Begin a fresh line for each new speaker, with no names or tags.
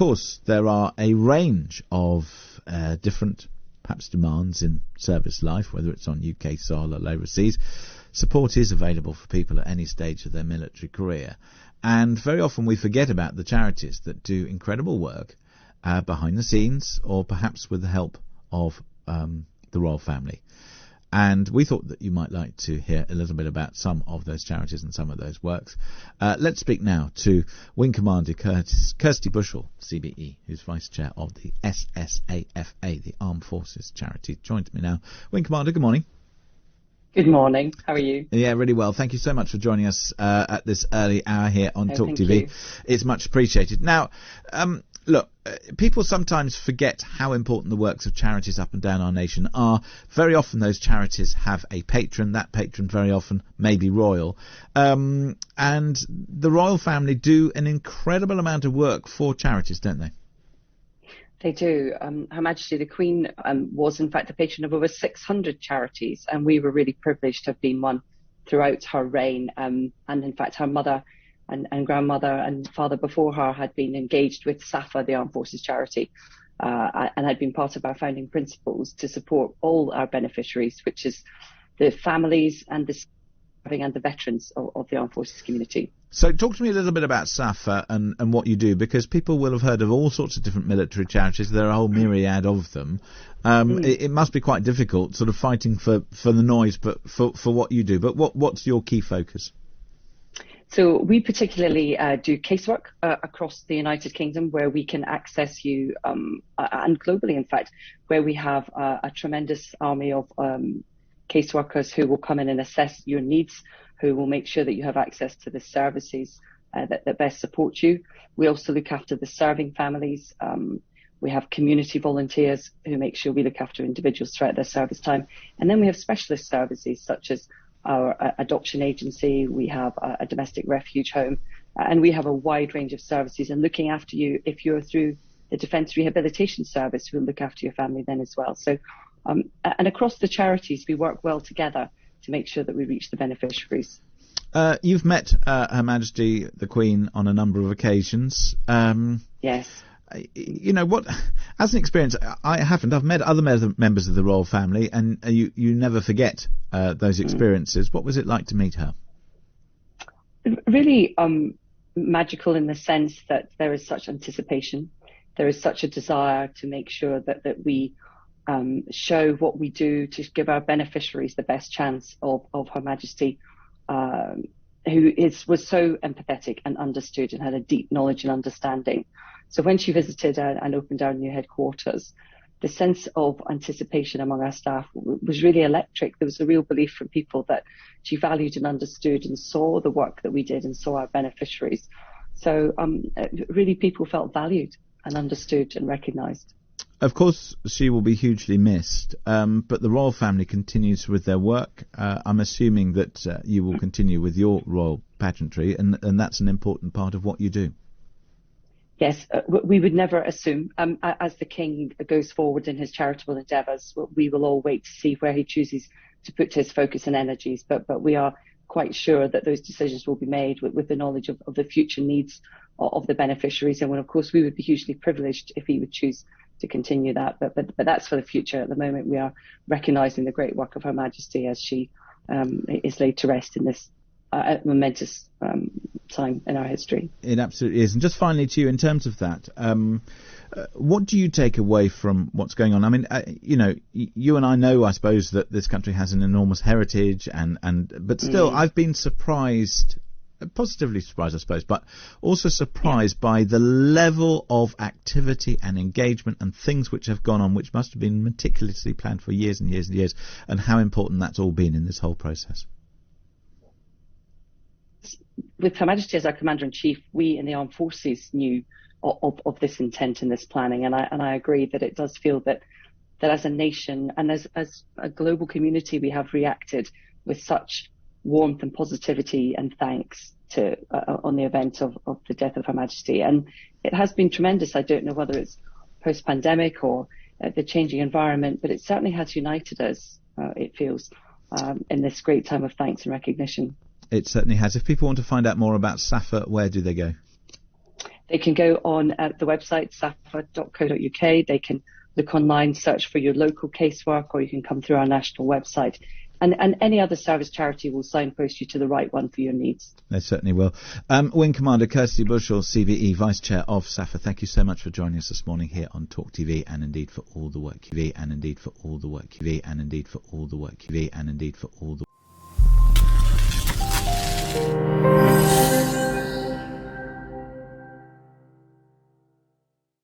course, there are a range of different, perhaps, demands in service life, whether it's on UK soil or overseas. Support is available for people at any stage of their military career. And very often we forget about the charities that do incredible work behind the scenes, or perhaps with the help of the royal family. And we thought that you might like to hear a little bit about some of those charities and some of those works. Let's speak now to Wing Commander Kirsty Bushell, CBE, who's Vice Chair of the SSAFA, the Armed Forces Charity. Joined me now. Wing Commander, good morning.
Good morning. How are you?
Yeah, really well. Thank you so much for joining us at this early hour here on Talk TV. It's much appreciated. Now, look, people sometimes forget how important the works of charities up and down our nation are. Very often those charities have a patron. That patron very often may be royal. And the royal family do an incredible amount of work for charities, don't they?
They do. Her Majesty The Queen was in fact the patron of over 600 charities, and we were really privileged to have been one throughout her reign. And in fact, her mother and grandmother and father before her had been engaged with SSAFA, the Armed Forces Charity, and had been part of our founding principles to support all our beneficiaries, which is the families and the veterans of the Armed Forces community.
So talk to me a little bit about SSAFA and what you do, because people will have heard of all sorts of different military charities. There are a whole myriad of them. It must be quite difficult sort of fighting for the noise, but for what you do. But what's your key focus?
So we particularly do casework across the United Kingdom, where we can access you, and globally, in fact, where we have a tremendous army of caseworkers who will come in and assess your needs, who will make sure that you have access to the services that best support you. We also look after the serving families. We have community volunteers who make sure we look after individuals throughout their service time. And then we have specialist services such as our adoption agency. We have a domestic refuge home, and we have a wide range of services. And looking after you, if you're through the Defence Rehabilitation Service, we'll look after your family then as well. So, and across the charities, we work well together to make sure that we reach the beneficiaries.
You've met Her Majesty the Queen on a number of occasions.
Yes.
You know what? As an experience, I haven't. I've met other members of the royal family, and you never forget those experiences. What was it like to meet her?
Really magical in the sense that there is such anticipation. There is such a desire to make sure that we show what we do to give our beneficiaries the best chance of Her Majesty, who was so empathetic and understood and had a deep knowledge and understanding. So when she visited and opened our new headquarters, the sense of anticipation among our staff was really electric. There was a real belief from people that she valued and understood and saw the work that we did and saw our beneficiaries. So really people felt valued and understood and recognised.
Of course, she will be hugely missed, but the royal family continues with their work. I'm assuming that you will continue with your royal pageantry, and that's an important part of what you do.
Yes, we would never assume. As the King goes forward in his charitable endeavours, we will all wait to see where he chooses to put his focus and energies, but we are quite sure that those decisions will be made with the knowledge of the future needs of the beneficiaries. And when, of course, we would be hugely privileged if he would choose to continue that, but that's for the future. At the moment, we are recognising the great work of Her Majesty as she is laid to rest in this momentous time in our history.
It absolutely is. And just finally to you, in terms of that, what do you take away from what's going on? I mean, you know, you and I know, I suppose, that this country has an enormous heritage, but still, I've been surprised. Positively surprised, I suppose, but also surprised by the level of activity and engagement and things which have gone on, which must have been meticulously planned for years and years and years, and how important that's all been in this whole process.
With Her Majesty as our Commander-in-Chief, we in the Armed Forces knew of this intent and this planning, and I agree that it does feel that as a nation and as a global community, we have reacted with such warmth and positivity and thanks to on the event of the death of Her Majesty. And it has been tremendous. I don't know whether it's post-pandemic or the changing environment, but it certainly has united us, it feels, in this great time of thanks and recognition.
It certainly has. If people want to find out more about SSAFA, where do they go?
They can go on the website, safa.co.uk. They can look online, search for your local casework, or you can come through our national website. And any other service charity will signpost you to the right one for your needs.
They certainly will. Wing Commander Kirsty Bushell, CVE, Vice Chair of SSAFA, thank you so much for joining us this morning here on Talk TV, and indeed for all the work you do, and indeed for all the work you do, and indeed for all the work you do, and indeed for all the